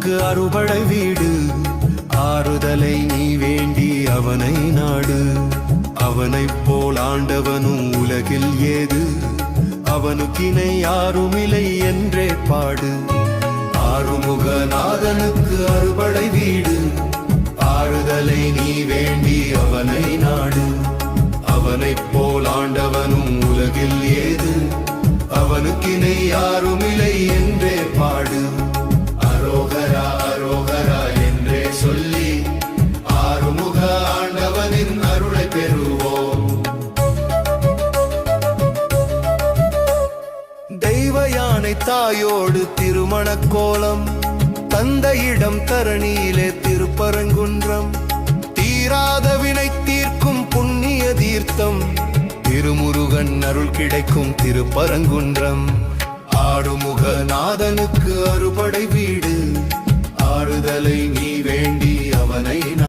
நாதனுக்கு அறுபடை வீடு. ஆறுதலை நீ வேண்டி அவனை நாடு. அவனைப் போல் ஆண்டவனும் உலகில் ஏது. அவனுக்கினை யாருமில்லை என்றே பாடு. ஆறுமுக நாதனுக்கு அறுபடை வீடு. ஆறுதலை நீ வேண்டி அவனை நாடு. அவனைப் போல் ஆண்டவனும் உலகில் ஏது. அவனுக்கினை யாருமில்லை என்றே பாடு. அரோகரா அரோகரா என்றே சொல்லி ஆறுமுக ஆண்டவனின் அருளை பெறுவோம். தெய்வ யானை தாயோடு திருமண கோலம். தந்தையிடம் தரணியிலே திருப்பரங்குன்றம். தீராத வினை தீர்க்கும் புண்ணிய தீர்த்தம். திருமுருகன் அருள் கிடைக்கும் திருப்பரங்குன்றம். ஆறுமுக நாதனுக்கு அறுபடை வீடு. ஆறுதலை